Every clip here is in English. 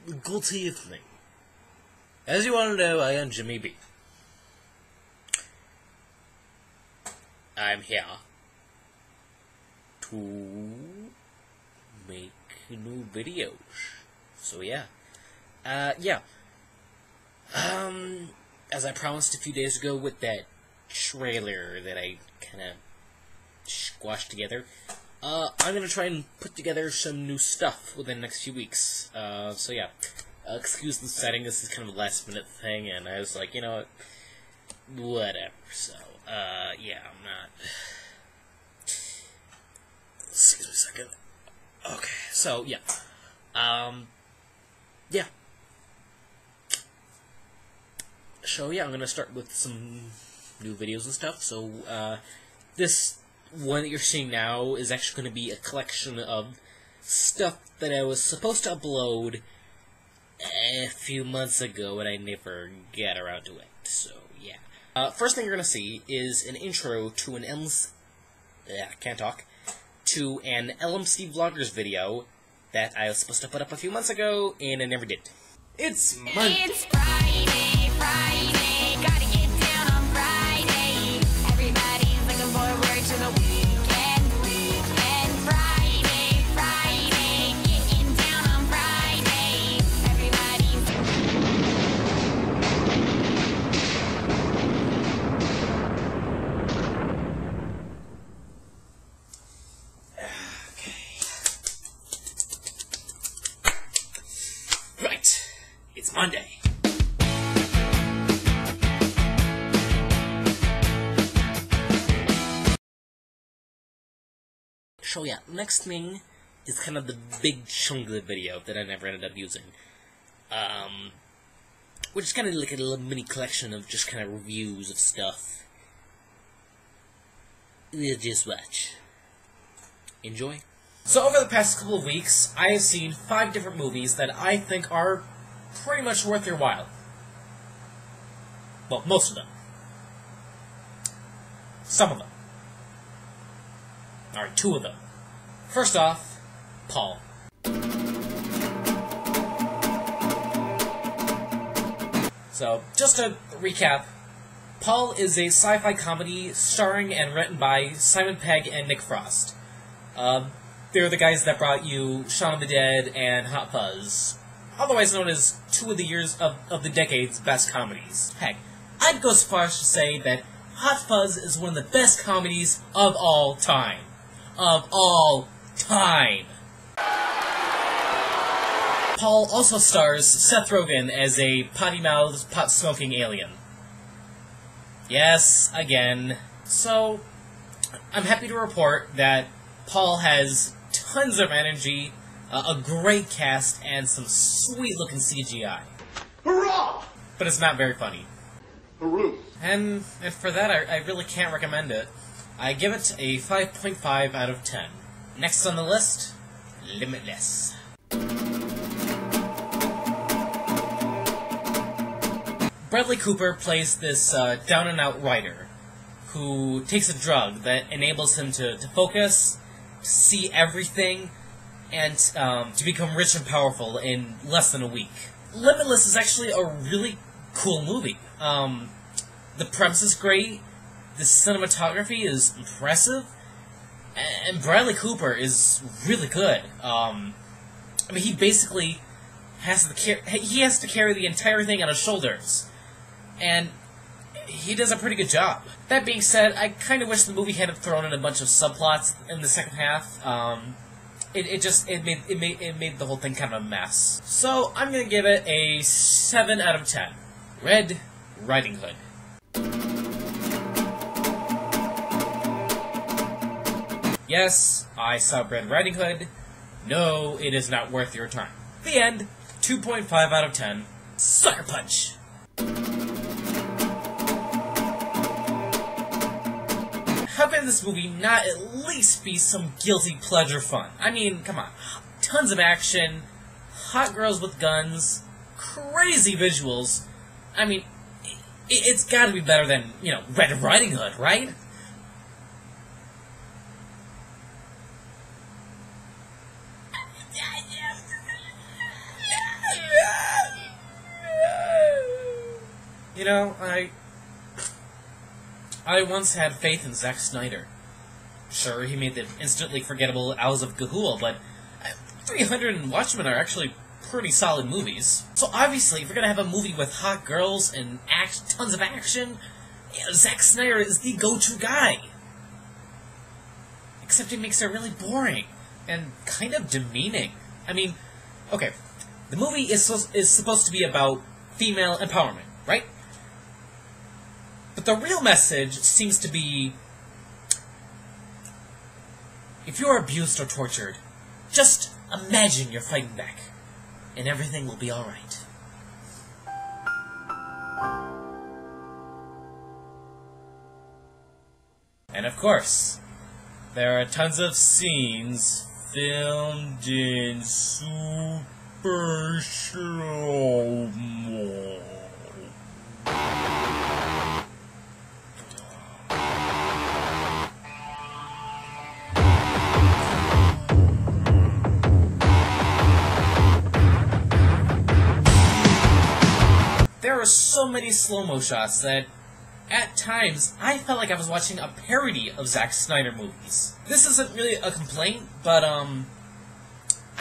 Good evening. As you all know, I am Jimmy B. I'm here to make new videos. So yeah. As I promised a few days ago with that trailer that I kinda squashed together, I'm gonna try and put together some new stuff within the next few weeks. So yeah. Excuse the setting, this is kind of a last minute thing, and I was like, you know what, whatever, so, yeah, I'm not... Excuse me a second. Okay, so, yeah. Yeah. So, yeah, I'm gonna start with some new videos and stuff, so, this one that you're seeing now is actually gonna be a collection of stuff that I was supposed to upload a few months ago, and I never got around to it, so, yeah. First thing you're gonna see is an intro to an to an LMC Vloggers video that I was supposed to put up a few months ago, and I never did. It's Monday! It's Friday, gotta get down on Friday. Everybody's looking forward to the weekend, Friday, getting down on Friday. Everybody's... Right, it's Monday. So yeah, next thing is kind of the big chunk of the video that I never ended up using. Which is kind of like a little mini collection of just kind of reviews of stuff. We'll just watch. Enjoy. So over the past couple of weeks, I have seen 5 different movies that I think are pretty much worth your while. Well, most of them. Some of them. Alright, 2 of them. First off, Paul. So, just to recap, Paul is a sci-fi comedy starring and written by Simon Pegg and Nick Frost. They're the guys that brought you Shaun of the Dead and Hot Fuzz, otherwise known as 2 of the years of the decade's best comedies. Heck, I'd go so far as to say that Hot Fuzz is one of the best comedies of all time. Of all time. Paul also stars Seth Rogen as a potty-mouthed, pot-smoking alien. Yes, again. So, I'm happy to report that Paul has tons of energy, a great cast, and some sweet-looking CGI. Hurrah! But it's not very funny. Hooroo! And for that, I really can't recommend it. I give it a 5.5 out of 10. Next on the list, Limitless. Bradley Cooper plays this down-and-out writer who takes a drug that enables him to focus, see everything, and to become rich and powerful in less than a week. Limitless is actually a really cool movie. The premise is great, the cinematography is impressive, and Bradley Cooper is really good. I mean, he basically has to carry the entire thing on his shoulders, and he does a pretty good job. That being said, I kind of wish the movie hadn't thrown in a bunch of subplots in the second half. It made the whole thing kind of a mess. So I'm gonna give it a 7 out of 10. Red Riding Hood. Yes, I saw Red Riding Hood. No, it is not worth your time. The end. 2.5 out of 10. Sucker Punch. How can this movie not at least be some guilty pleasure fun? I mean, come on. Tons of action, hot girls with guns, crazy visuals. I mean, it's gotta be better than, you know, Red Riding Hood, right? You know, I once had faith in Zack Snyder. Sure, he made the instantly forgettable Owls of Ga'Hoole, but 300 and Watchmen are actually pretty solid movies. So obviously, if we're gonna have a movie with hot girls and tons of action, yeah, Zack Snyder is the go-to guy. Except he makes it really boring and kind of demeaning. I mean, okay, the movie is supposed to be about female empowerment, right? But the real message seems to be, if you're abused or tortured, just imagine you're fighting back, and everything will be alright. And of course, there are tons of scenes filmed in super slow-mo. There are so many slow-mo shots that, at times, I felt like I was watching a parody of Zack Snyder movies. This isn't really a complaint, but, I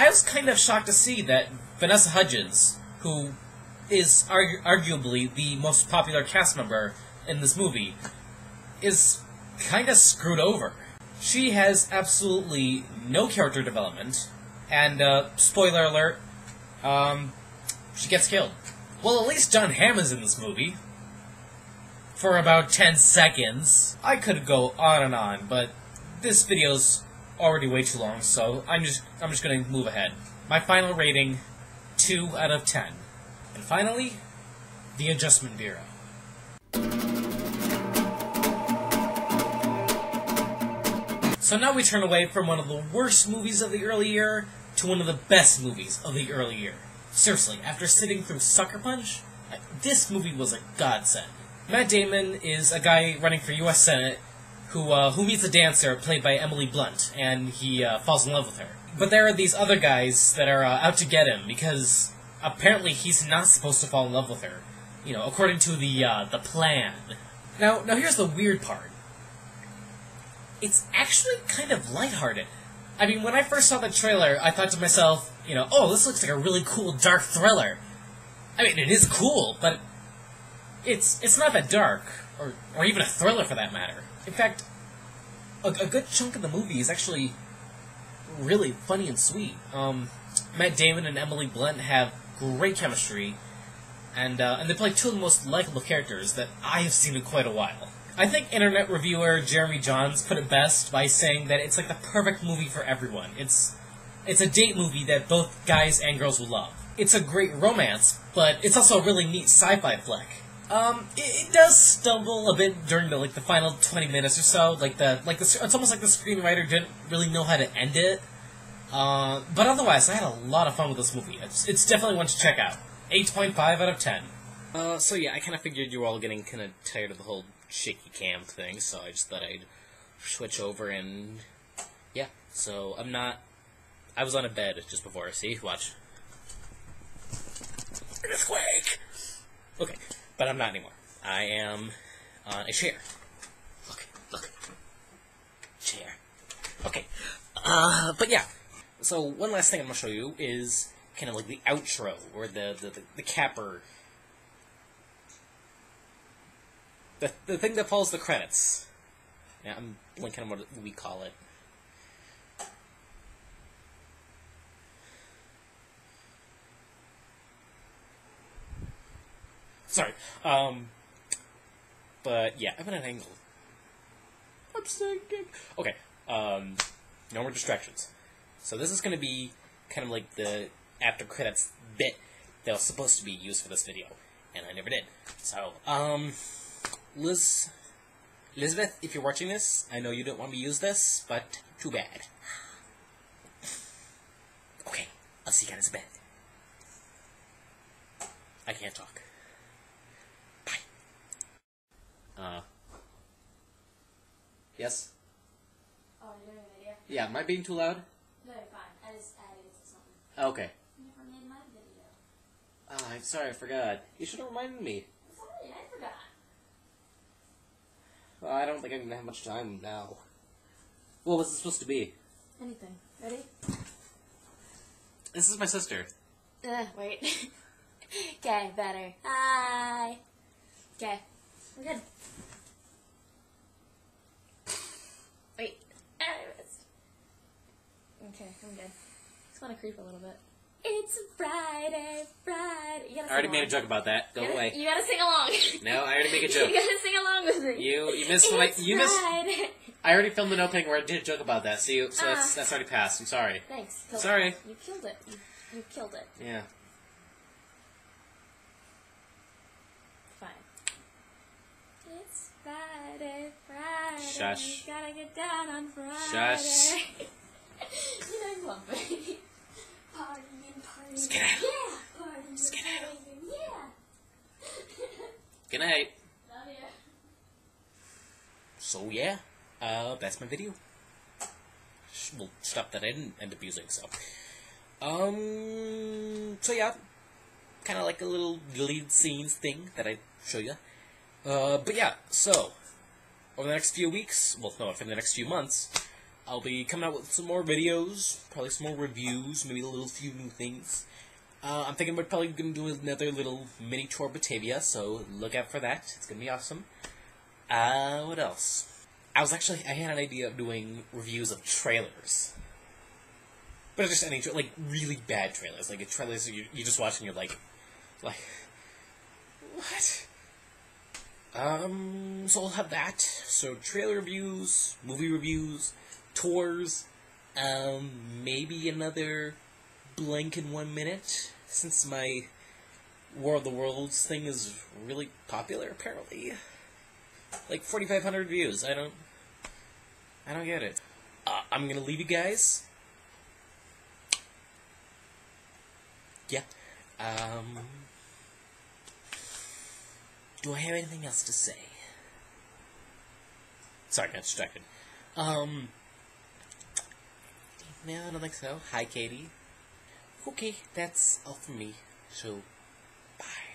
was kind of shocked to see that Vanessa Hudgens, who is arguably the most popular cast member in this movie, is kind of screwed over. She has absolutely no character development, and, spoiler alert, she gets killed. Well, at least John Hamm is in this movie. For about 10 seconds. I could go on, but this video's already way too long, so I'm just gonna move ahead. My final rating, 2 out of 10. And finally, The Adjustment Bureau. So now we turn away from one of the worst movies of the early year to one of the best movies of the early year. Seriously, after sitting through Sucker Punch, this movie was a godsend. Matt Damon is a guy running for U.S. Senate who meets a dancer played by Emily Blunt, and he falls in love with her. But there are these other guys that are out to get him, because apparently he's not supposed to fall in love with her. You know, according to the plan. Now here's the weird part. It's actually kind of lighthearted. I mean, when I first saw the trailer, I thought to myself, you know, oh, this looks like a really cool dark thriller. I mean, it is cool, but it's not that dark, or even a thriller for that matter. In fact, a good chunk of the movie is actually really funny and sweet. Matt Damon and Emily Blunt have great chemistry, and they play two of the most likable characters that I have seen in quite a while. I think internet reviewer Jeremy Johns put it best by saying that it's like the perfect movie for everyone. It's a date movie that both guys and girls will love. It's a great romance, but it's also a really neat sci-fi flick. It does stumble a bit during the final 20 minutes or so. It's almost like the screenwriter didn't really know how to end it. But otherwise, I had a lot of fun with this movie. It's definitely one to check out. 8.5 out of 10. So yeah, I kind of figured you were all getting kind of tired of the whole shaky cam thing, so I just thought I'd switch over and yeah. So I was on a bed just before. See, watch. Earthquake. Okay. But I'm not anymore. I am on a chair. Look. Chair. Okay. But yeah. So one last thing I'm going to show you is kind of like the outro, or the capper. The thing that follows the credits. Yeah, I'm blinking on what we call it. Sorry. But yeah, I'm at an angle. I'm sinking. Okay. No more distractions. So this is going to be kind of like the after credits bit that was supposed to be used for this video, and I never did. So, Elizabeth, if you're watching this, I know you don't want me to use this, but too bad. Okay, I'll see you guys in bed. I can't talk. Yes? Oh, you're doing a video? Yeah, am I being too loud? No, you're fine. I just added it to something. Okay. You never made my video. I'm sorry, I forgot. You should have reminded me. Sorry, I forgot. got? Well, I don't think I'm gonna have much time now. What was it supposed to be? Anything. Ready? This is my sister. Wait. Okay, better. Hi. Okay, we're good. Wait. I missed. Okay, I'm good. Just want to creep a little bit. It's Friday, Friday. You gotta I already sing made a along. joke about that. Go away. You gotta sing along. No, I already made a joke. You gotta sing along with me. You missed what It's you missed. Friday. I already filmed an opening where I did a joke about that, so that's already passed. I'm sorry. Thanks. Sorry. You killed it. You killed it. Yeah. Fine. It's Friday, Friday. Shush. Gotta get down on Friday. Shush. You know you love me. Partying, partying. Just get out. Yeah. Partying, Just get out. partying. Yeah. Good night. Love you. So yeah, that's my video. We'll stop that. I didn't end up using so. So yeah, kind of like a little deleted scenes thing that I show you. But yeah, so over the next few weeks, well, no, for the next few months, I'll be coming out with some more videos, probably some more reviews, maybe a little few new things. I'm thinking we're probably going to do another little mini tour of Batavia, so look out for that. It's going to be awesome. What else? I had an idea of doing reviews of trailers. But just any, like, really bad trailers. Like, trailers you're just watching, you're like, what? So I'll have that. So, trailer reviews, movie reviews, tours, maybe another blank in 1 minute, since my War of the Worlds thing is really popular, apparently. Like 4,500 views. I don't get it. I'm gonna leave you guys. Yeah. Do I have anything else to say? Sorry, I got distracted. No, I don't think so. Hi, Katie. Okay, that's all from me. So, bye.